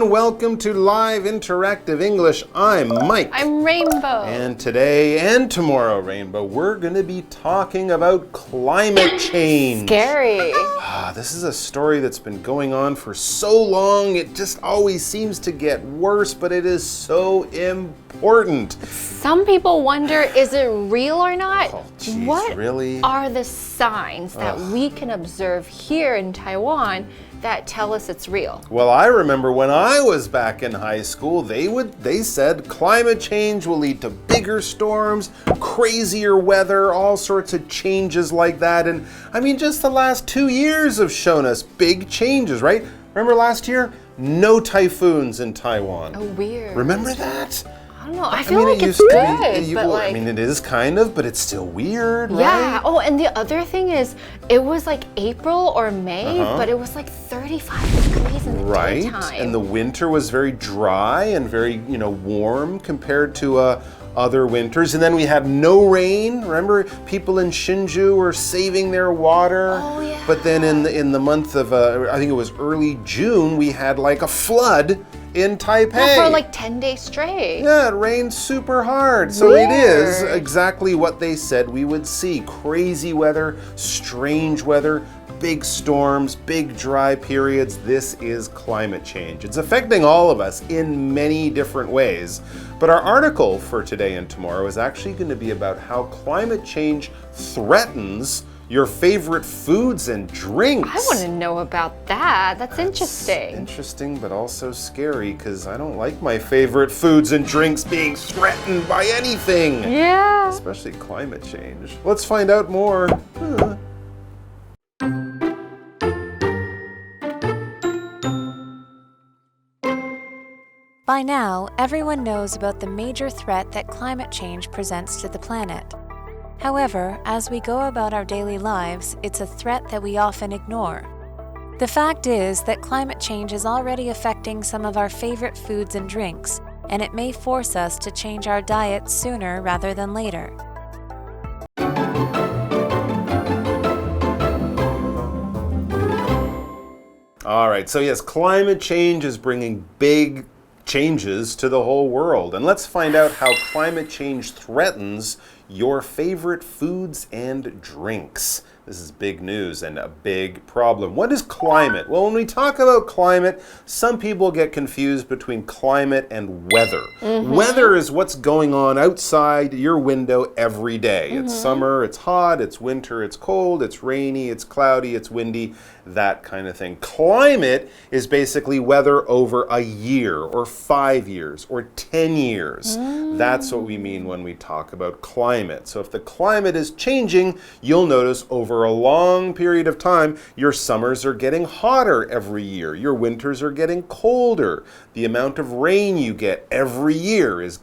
everyone. Welcome to Live Interactive English. I'm Mike. I'm Rainbow. And today and tomorrow, Rainbow, we're going to be talking about climate change. Scary. This is a story that's been going on for so long. It just always seems to get worse, but it is so important. Some people wonder, is it real or not? Oh, geez, what really? are the signs that we can observe here in Taiwan that tell us it's real? Well, I remember when I was back in high school, they said climate change will lead to bigger storms, crazier weather, all sorts of changes like that. And I mean, just the last 2 years have shown us big changes, right? Remember last year? No typhoons in Taiwan. Oh, weird. Remember that? I don't know. I feel like it's good, but like... I mean, it is kind of, but it's still weird, right? Yeah. Oh, and the other thing is, it was like April or May, but it was like 35 degrees in the daytime. And the winter was very dry and very, warm compared to other winters. And then we had no rain. Remember, people in Hsinchu were saving their water. Oh, yeah. But then in the month of, I think it was early June, we had like a flood in Taipei. Yeah, for like 10 days straight. Yeah, it rained super hard. So it is exactly what they said we would see. Crazy weather, strange weather, big storms, big dry periods. This is climate change. It's affecting all of us in many different ways. But our article for today and tomorrow is actually going to be about how climate change threatens your favorite foods and drinks. I want to know about that. That's interesting. Interesting, but also scary because I don't like my favorite foods and drinks being threatened by anything. Yeah. Especially climate change. Let's find out more. By now, everyone knows about the major threat that climate change presents to the planet. However, as we go about our daily lives, it's a threat that we often ignore. The fact is that climate change is already affecting some of our favorite foods and drinks, and it may force us to change our diet sooner rather than later. All right, so yes, climate change is bringing big changes to the whole world. And let's find out how climate change threatens your favorite foods and drinks. This is big news and a big problem. What is climate? Well, when we talk about climate, some people get confused between climate and weather. Weather is what's going on outside your window every day. It's summer, it's hot, it's winter, it's cold, it's rainy, it's cloudy, it's windy, that kind of thing. Climate is basically weather over a year or 5 years or 10 years. That's what we mean when we talk about climate. So if the climate is changing, you'll notice over a long period of time, your summers are getting hotter every year. Your winters are getting colder. The amount of rain you get every year is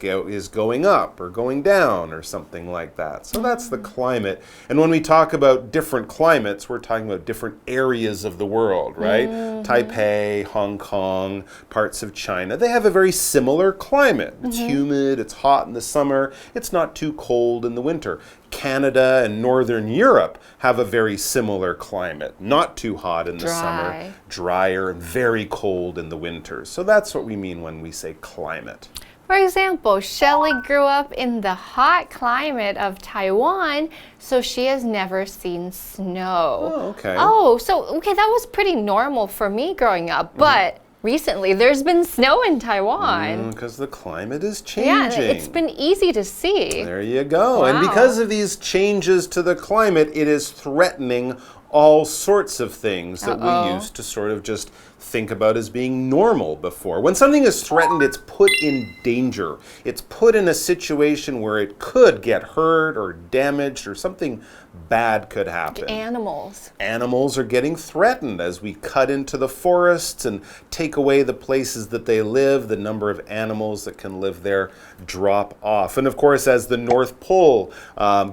going up or going down or something like that. So that's the climate. And when we talk about different climates, we're talking about different areas of the world, right? Taipei, Hong Kong, parts of China, they have a very similar climate. It's humid, it's hot in the summer, it's not too cold in the winter. Canada and Northern Europe have a very similar climate. Not too hot in the summer, drier and very cold in the winter. So that's what we mean when we say climate. For example, Shelley grew up in the hot climate of Taiwan, so she has never seen snow. Oh, okay. Oh, so that was pretty normal for me growing up, but recently there's been snow in Taiwan. Because the climate is changing. Yeah, it's been easy to see. There you go. Wow. And because of these changes to the climate, it is threatening all sorts of things that we used to sort of just think about as being normal before. When something is threatened, it's put in danger. It's put in a situation where it could get hurt or damaged or something bad could happen. Animals. Animals are getting threatened as we cut into the forests and take away the places that they live. The number of animals that can live there drop off. And of course, as the North Pole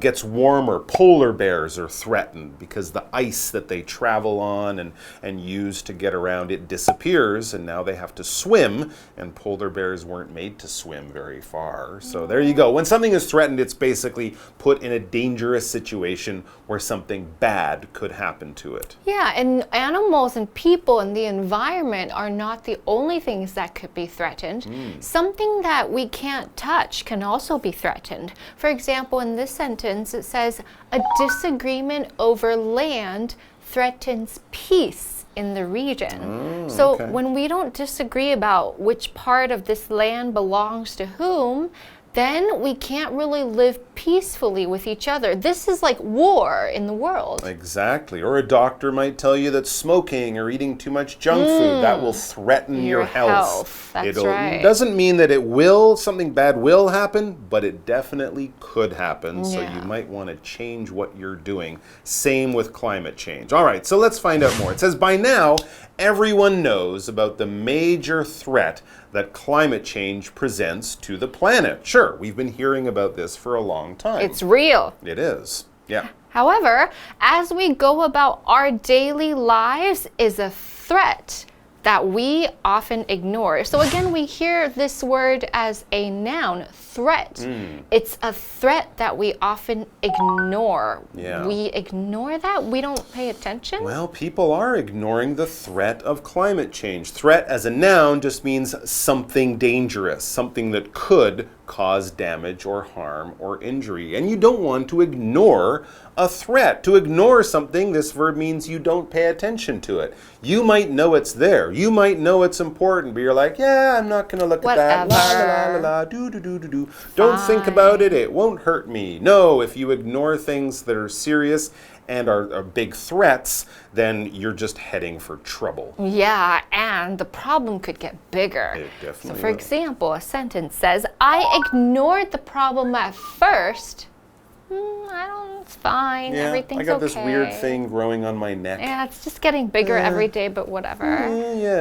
gets warmer, polar bears are threatened because the ice that they travel on and use to get around, it it disappears, and now they have to swim, and polar bears weren't made to swim very far. So there you go. When something is threatened, it's basically put in a dangerous situation where something bad could happen to it. Yeah, and animals and people and the environment are not the only things that could be threatened. Something that we can't touch can also be threatened. For example, in this sentence, it says, a disagreement over land threatens peace in the region. So when we don't disagree about which part of this land belongs to whom, then we can't really live peacefully with each other. This is like war in the world. Exactly. Or a doctor might tell you that smoking or eating too much junk food, that will threaten your health. That's right. It doesn't mean that something bad will happen, but it definitely could happen. So you might want to change what you're doing. Same with climate change. All right, so let's find out more. It says, by now, everyone knows about the major threat that climate change presents to the planet. Sure, we've been hearing about this for a long time. It's real. It is, yeah. However, as we go about our daily lives is a threat that we often ignore. So again, we hear this word as a noun, threat. It's a threat that we often ignore. Yeah. We ignore that? We don't pay attention? Well, people are ignoring the threat of climate change. Threat as a noun just means something dangerous, something that could cause damage or harm or injury. And you don't want to ignore a threat. To ignore something, this verb means you don't pay attention to it. You might know it's there. You might know it's important, but you're like, yeah, I'm not going to look at that. La, la, la, la, do, do, do, do, do. Don't think about it. It won't hurt me. No, if you ignore things that are serious and are big threats, then you're just heading for trouble. Yeah, and the problem could get bigger. It definitely So for will. example, a sentence says, I ignored the problem at first. It's fine. Yeah, Everything's I got okay. this weird thing growing on my neck. Yeah, it's just getting bigger every day, but whatever.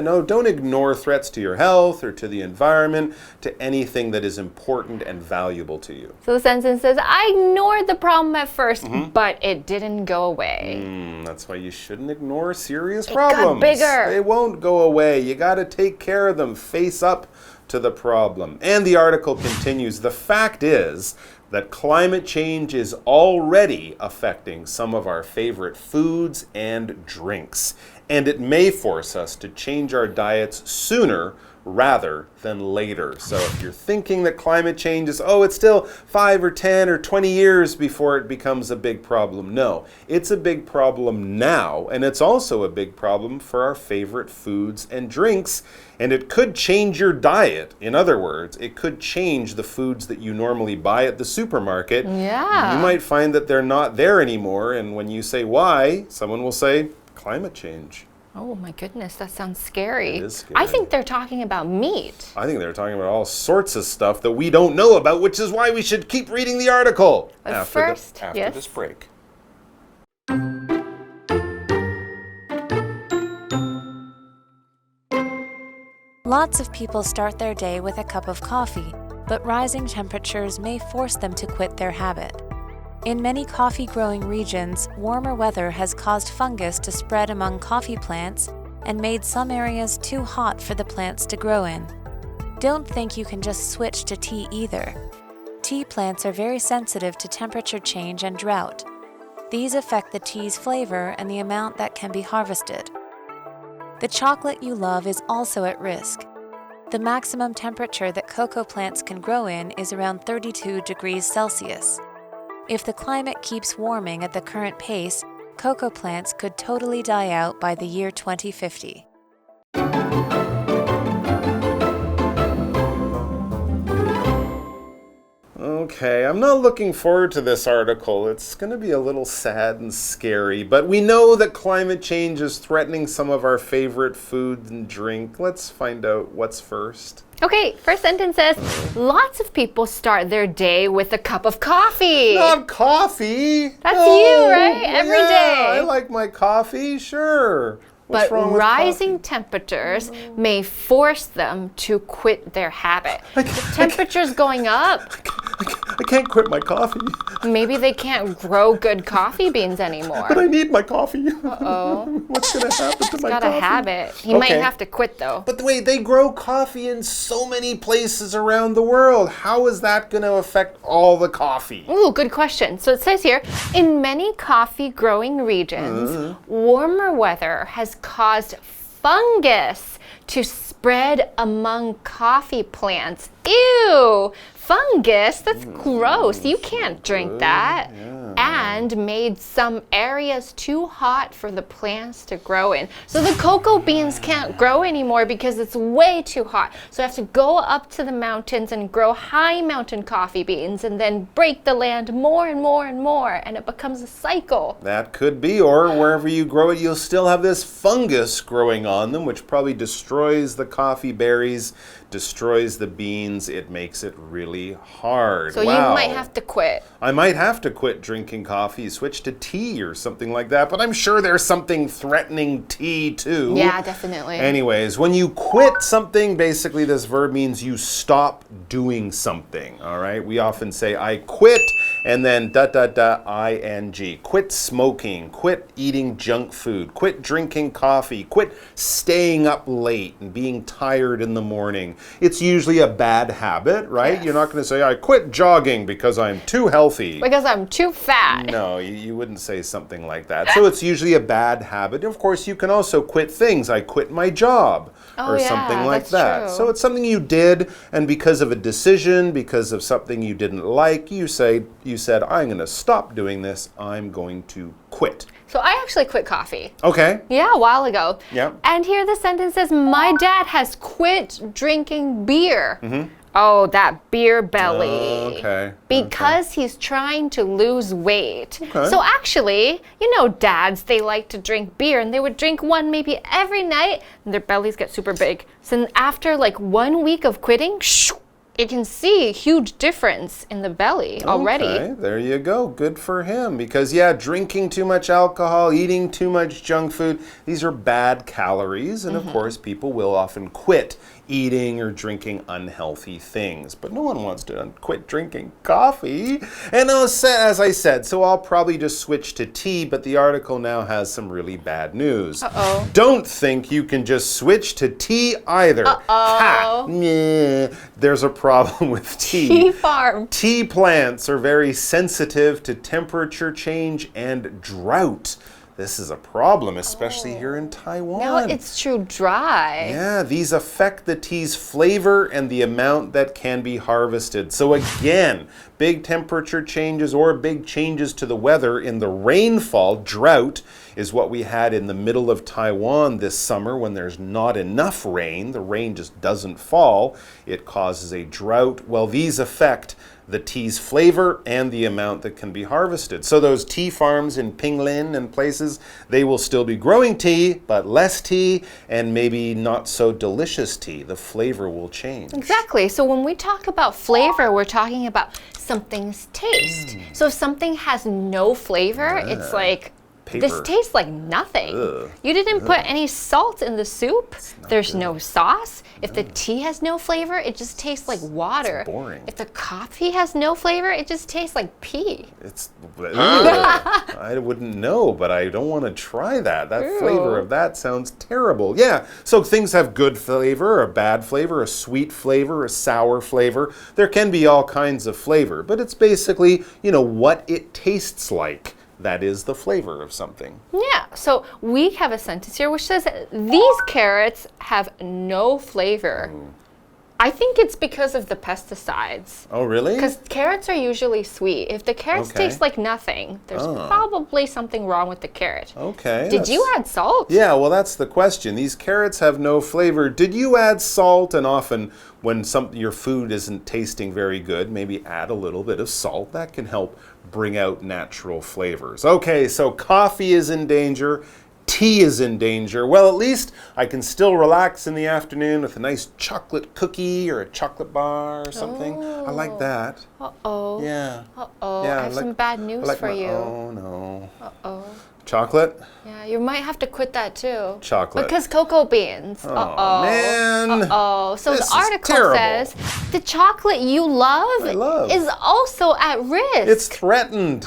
No, don't ignore threats to your health or to the environment, to anything that is important and valuable to you. So the sentence says, I ignored the problem at first, but it didn't go away. That's why you shouldn't ignore serious It got problems. bigger. They won't go away. You got to take care of them. Face up to the problem. And the article continues, the fact is that climate change is already affecting some of our favorite foods and drinks. And it may force us to change our diets sooner rather than later. So if you're thinking that climate change is, it's still 5 or 10 or 20 years before it becomes a big problem. No, it's a big problem now, and it's also a big problem for our favorite foods and drinks, and it could change your diet. In other words, it could change the foods that you normally buy at the supermarket. Yeah. You might find that they're not there anymore, and when you say why, someone will say, climate change. Oh my goodness, that sounds scary. It is scary. I think they're talking about meat. I think they're talking about all sorts of stuff that we don't know about, which is why we should keep reading the article But after yes. this break. Lots of people start their day with a cup of coffee, but rising temperatures may force them to quit their habit. In many coffee-growing regions, warmer weather has caused fungus to spread among coffee plants and made some areas too hot for the plants to grow in. Don't think you can just switch to tea either. Tea plants are very sensitive to temperature change and drought. These affect the tea's flavor and the amount that can be harvested. The chocolate you love is also at risk. The maximum temperature that cocoa plants can grow in is around 32 degrees Celsius. If the climate keeps warming at the current pace, cocoa plants could totally die out by the year 2050. Okay, I'm not looking forward to this article. It's going to be a little sad and scary, but we know that climate change is threatening some of our favorite food and drink. Let's find out what's first. Okay, first sentence says, lots of people start their day with a cup of coffee. Not coffee. That's you, right? Every day. I like my coffee, sure. What's But wrong with rising coffee? temperatures may force them to quit their habit. Temperatures going up. I can't quit my coffee. Maybe they can't grow good coffee beans anymore. But I need my coffee. Uh-oh. What's going to happen to my Got coffee? a habit. He might have to quit, though. But wait, they grow coffee in so many places around the world. How is that going to affect all the coffee? Ooh, good question. So it says here, in many coffee growing regions, warmer weather has caused fungus to spread among coffee plants. Ew! Fungus? That's gross. You can't drink that. And made some areas too hot for the plants to grow in. So the cocoa beans can't grow anymore because it's way too hot. So you have to go up to the mountains and grow high mountain coffee beans and then break the land more and more and more, and it becomes a cycle. That could be, or wherever you grow it, you'll still have this fungus growing on them, which probably destroys the coffee berries, destroys the beans. It makes it really hard. So you might have to quit. I might have to quit drinking coffee, switch to tea or something like that, but I'm sure there's something threatening tea too. Yeah, definitely. Anyways, when you quit something, basically this verb means you stop doing something, all right? We often say, I quit, and then ing. Quit smoking, quit eating junk food, quit drinking coffee, quit staying up late and being tired in the morning. It's usually a bad habit, right? Yes. You're not going to say, I quit jogging because I'm too healthy. Because I'm too fat. No, you wouldn't say something like that. So it's usually a bad habit. Of course, you can also quit things. I quit my job or something like that. True. So it's something you did, and because of a decision, because of something you didn't like, you said, I'm going to stop doing this. I'm going to quit. So I actually quit coffee. Okay. Yeah, a while ago. Yep. And here the sentence says, my dad has quit drinking beer. Oh, that beer belly. Okay. Because he's trying to lose weight. Okay. So actually, you know, dads, they like to drink beer, and they would drink one maybe every night, and their bellies get super big. So after like 1 week of quitting, you can see a huge difference in the belly already. Okay, there you go. Good for him. Because, yeah, drinking too much alcohol, eating too much junk food, these are bad calories. And, of course, people will often quit eating or drinking unhealthy things. But no one wants to quit drinking coffee. And as I said, so I'll probably just switch to tea, but the article now has some really bad news. Uh-oh. Don't think you can just switch to tea either. Ha! Meh. There's a problem with tea. Tea farm. Tea plants are very sensitive to temperature change and drought. This is a problem, especially here in Taiwan. Now it's too dry. Yeah, these affect the tea's flavor and the amount that can be harvested. So again, big temperature changes or big changes to the weather in the rainfall, drought, is what we had in the middle of Taiwan this summer when there's not enough rain. The rain just doesn't fall. It causes a drought. Well, these affect the tea's flavor and the amount that can be harvested. So those tea farms in Pinglin and places, they will still be growing tea, but less tea and maybe not so delicious tea. The flavor will change. Exactly. So when we talk about flavor, we're talking about something's taste. So if something has no flavor, it's like, this tastes like nothing. You didn't put any salt in the soup. There's no sauce. If the tea has no flavor, it just tastes like water. It's boring. If the coffee has no flavor, it just tastes like pee. I wouldn't know, but I don't want to try that. That flavor of that sounds terrible. Yeah, so things have good flavor, a bad flavor, a sweet flavor, a sour flavor. There can be all kinds of flavor, but it's basically, what it tastes like. That is the flavor of something. Yeah, so we have a sentence here which says, these carrots have no flavor. I think it's because of the pesticides. Oh, really? Because carrots are usually sweet. If the carrots taste like nothing, there's probably something wrong with the carrot. Okay. Did you add salt? Yeah, well, that's the question. These carrots have no flavor. Did you add salt? And often when your food isn't tasting very good, maybe add a little bit of salt. That can help bring out natural flavors. Okay, so coffee is in danger. Tea is in danger. Well, at least I can still relax in the afternoon with a nice chocolate cookie or a chocolate bar or something. I like that. Uh-oh. Yeah. Uh-oh. Yeah, I have some bad news for you. Oh, no. Uh-oh. Chocolate? Yeah, you might have to quit that too. Chocolate. Because cocoa beans. Oh, man. So This the article is terrible. says the chocolate you love is also at risk. It's threatened.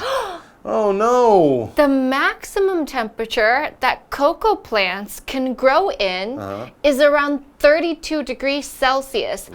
Oh, no. The maximum temperature that cocoa plants can grow in is around 32 degrees Celsius.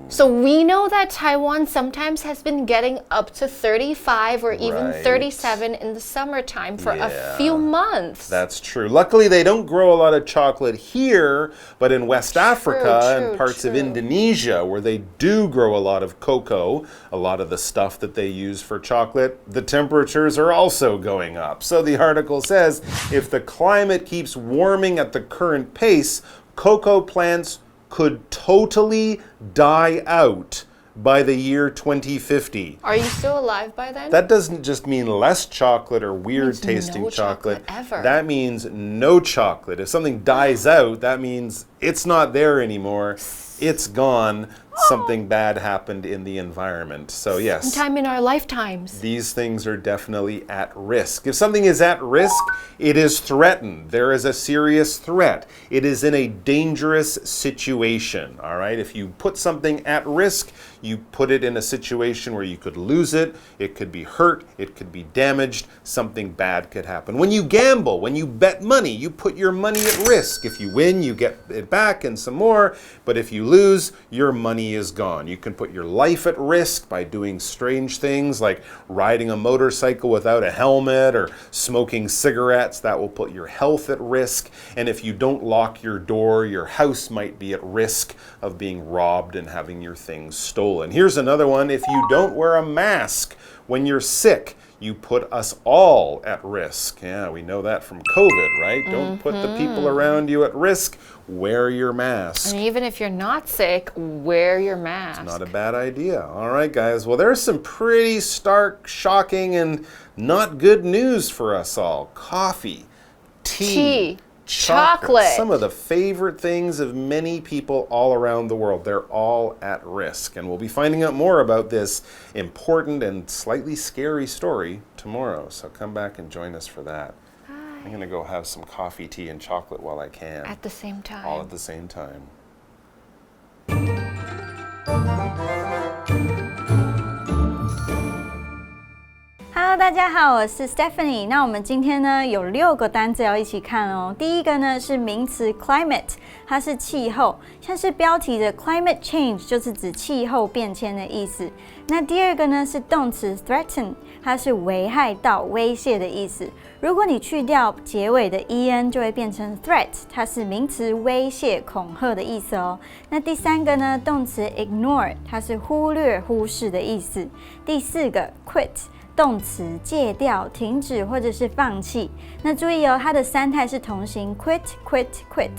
So we know that Taiwan sometimes has been getting up to 35 or even 37 in the summertime for a few months. That's true. Luckily, they don't grow a lot of chocolate here, but in West Africa and parts of Indonesia, where they do grow a lot of cocoa, a lot of the stuff that they use for chocolate, the temperatures are also going up. So the article says, if the climate keeps warming at the current pace, cocoa plants could totally die out by the year 2050. Are you still alive by then? That doesn't just mean less chocolate or weird tasting no chocolate. ever. That means no chocolate. If something dies out, that means it's not there anymore. It's gone. Something bad happened in the environment. So yes. Sometime in our lifetimes. These things are definitely at risk. If something is at risk, it is threatened. There is a serious threat. It is in a dangerous situation, all right? If you put something at risk, you put it in a situation where you could lose it, it could be hurt, it could be damaged, something bad could happen. When you gamble, when you bet money, you put your money at risk. If you win, you get it back and some more, but if you lose, your money is gone. You can put your life at risk by doing strange things like riding a motorcycle without a helmet or smoking cigarettes. That will put your health at risk. And if you don't lock your door, your house might be at risk of being robbed and having your things stolen. Here's another one. If you don't wear a mask when you're sick, you put us all at risk. Yeah, we know that from COVID, right? Don't put the people around you at risk. Wear your mask. And even if you're not sick, wear your mask. It's not a bad idea. All right, guys. Well, there's some pretty stark, shocking, and not good news for us all. Coffee, tea, chocolate. Some of the favorite things of many people all around the world. They're all at risk. And we'll be finding out more about this important and slightly scary story tomorrow. So come back and join us for that. I'm going to go have some coffee, tea, and chocolate while I can. At the same time. All at the same time. Hello， 大家好，我是 Stephanie。那我们今天呢有6个单字要一起看哦。第一个呢是名词 climate， 它是气候，像是标题的 climate change 就是指气候变迁的意思。那第二个呢是动词 threaten， 它是危害到、威胁的意思。如果你去掉结尾的 en， 就会变成 threat， 它是名词威胁、恐吓的意思哦。那第三个呢，动词 ignore， 它是忽略、忽视的意思。第四个 quit。动词戒掉、停止或者是放弃。那注意哦，它的三态是同形 quit quit quit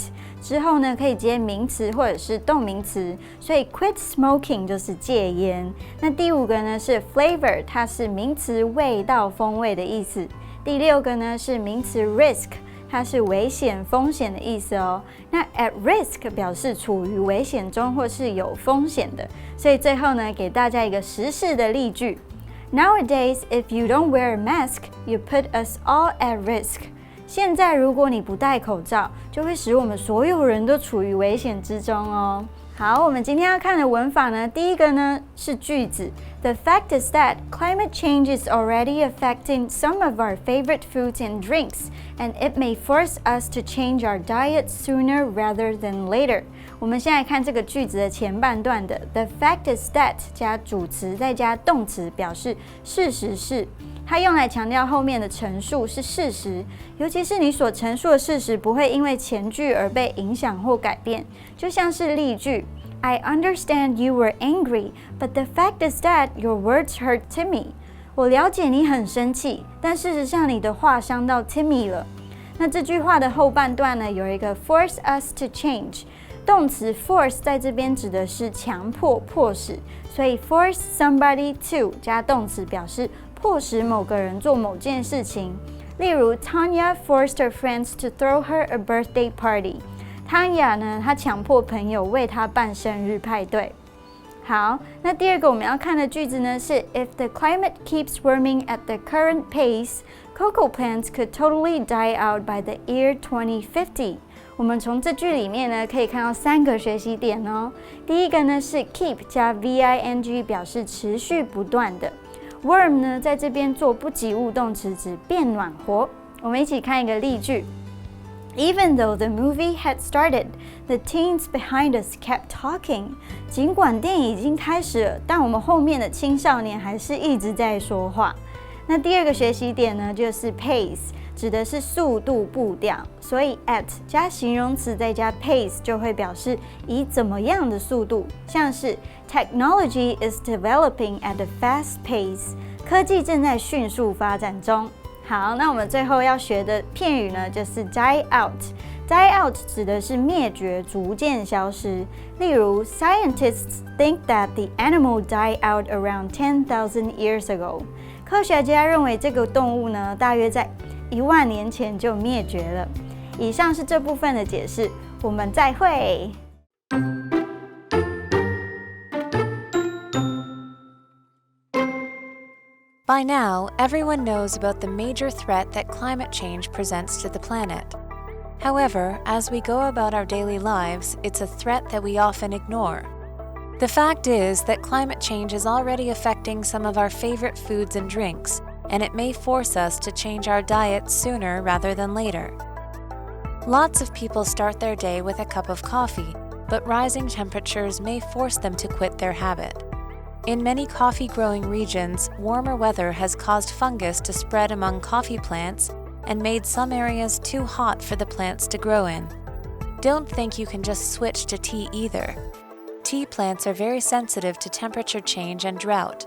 之后呢可以接名词或者是动名词，所以 quit smoking 就是戒烟。那第五个呢是 flavor， 它是名词味道、风味的意思。第六个呢是名词 risk， 它是危险、风险的意思哦。那 at risk 表示处于危险中或是有风险的。所以最后呢给大家一个时事的例句。Nowadays, if you don't wear a mask, you put us all at risk. 现在如果你不戴口罩，就会使我们所有人都处于危险之中哦。好，我们今天要看的文法呢，第一个呢是句子。The fact is that climate change is already affecting some of our favorite foods and drinks, and it may force us to change our diet sooner rather than later. 我们现在看这个句子的前半段的 The fact is that 加主词再加动词，表示事实是。它用来强调后面的陈述是事实，尤其是你所陈述的事实不会因为前句而被影响或改变，就像是例句 I understand you were angry, but the fact is that your words hurt Timmy. 我了解你很生气，但事实上你的话伤到 Timmy 了。那这句话的后半段呢，有一个 force us to change， 动词 force 在这边指的是强迫、迫使，所以 force somebody to 加动词表示迫使某个人做某件事情。例如 Tanya forced her friends to throw her a birthday party。 Tanya 呢，她强迫朋友为她办生日派对。好，那第二个我们要看的句子呢是 If the climate keeps warming at the current pace， Cocoa plants could totally die out by the year 2050. 我们从这句里面呢，可以看到3个学习点哦。第一个呢是 keep 加 VING 表示持续不断的。Warm 呢在这边做不及物动词，指变暖和。我们一起看一个例句。Even though the movie had started, the teens behind us kept talking. 尽管电影已经开始了，但我们后面的青少年还是一直在说话。那第二个学习点呢，就是 pace， 指的是速度步调，所以 at 加形容词再加 pace 就会表示以怎么样的速度，像是 Technology is developing at a fast pace， 科技正在迅速发展中。好，那我们最后要学的片语呢，就是 die out。Die out 指的是灭绝、逐渐消失。例如 ，Scientists think that the animal died out around 10,000 years ago。科学家认为这个动物呢，大约在10000年前就灭绝了。以上是这部分的解释，我们再会。By now, everyone knows about the major threat that climate change presents to the planet. However, as we go about our daily lives, it's a threat that we often ignore. The fact is that climate change is already affecting some of our favorite foods and drinks, and it may force us to change our diets sooner rather than later. Lots of people start their day with a cup of coffee, but rising temperatures may force them to quit their habit. In many coffee-growing regions, warmer weather has caused fungus to spread among coffee plants and made some areas too hot for the plants to grow in. Don't think you can just switch to tea either. Tea plants are very sensitive to temperature change and drought.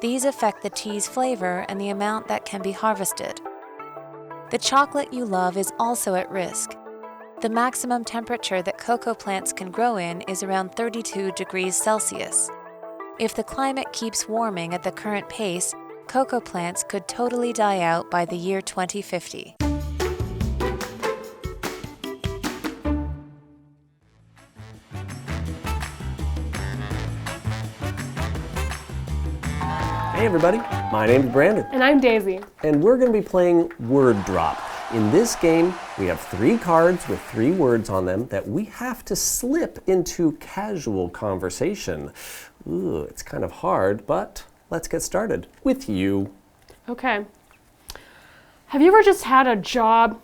These affect the tea's flavor and the amount that can be harvested. The chocolate you love is also at risk. The maximum temperature that cocoa plants can grow in is around 32 degrees Celsius. If the climate keeps warming at the current pace, cocoa plants could totally die out by the year 2050. Hey everybody, my name's Brandon. And I'm Daisy. And we're going to be playing Word Drop. In this game, we have 3 cards with 3 words on them that we have to slip into casual conversation. Ooh, it's kind of hard, but let's get started with you. Okay. Have you ever just had a job,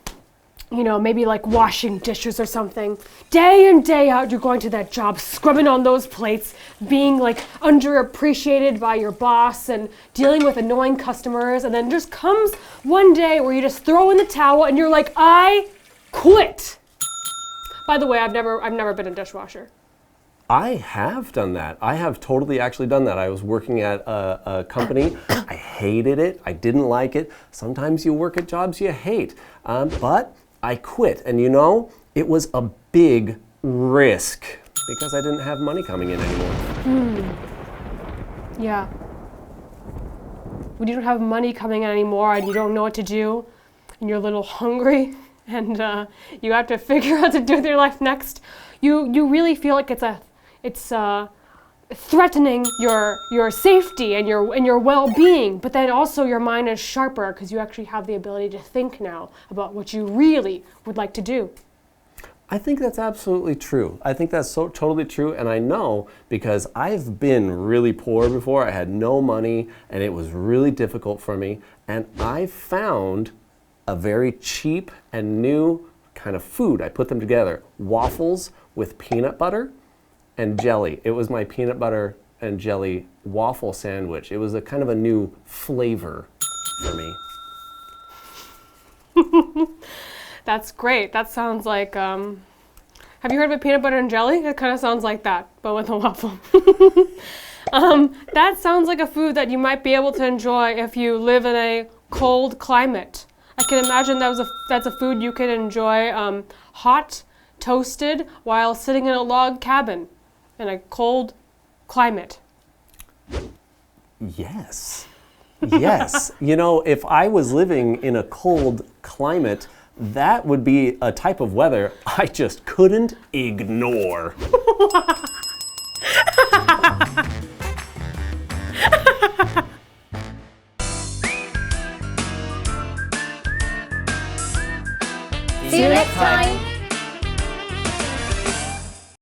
maybe like washing dishes or something? Day in, day out, you're going to that job, scrubbing on those plates, being like underappreciated by your boss and dealing with annoying customers, and then just comes one day where you just throw in the towel and you're like, I quit. By the way, I've never been a dishwasher. I have done that. I have totally actually done that. I was working at a company. I hated it. I didn't like it. Sometimes you work at jobs you hate. But I quit. And it was a big risk because I didn't have money coming in anymore. Yeah. When you don't have money coming in anymore and you don't know what to do, and you're a little hungry, and you have to figure out what to do with your life next, you really feel like it's threatening your safety and your well-being, but then also your mind is sharper because you actually have the ability to think now about what you really would like to do. I think that's absolutely true. I think that's so totally true, and I know because I've been really poor before. I had no money, and it was really difficult for me, and I found a very cheap and new kind of food. I put them together. Waffles with peanut butter and jelly. It was my peanut butter and jelly waffle sandwich. It was a kind of a new flavor for me. That's great. That sounds like, have you heard of peanut butter and jelly? It kind of sounds like that, but with a waffle. That sounds like a food that you might be able to enjoy if you live in a cold climate. I can imagine that's a food you can enjoy hot, toasted, while sitting in a log cabin in a cold climate. Yes. Yes. If I was living in a cold climate, that would be a type of weather I just couldn't ignore.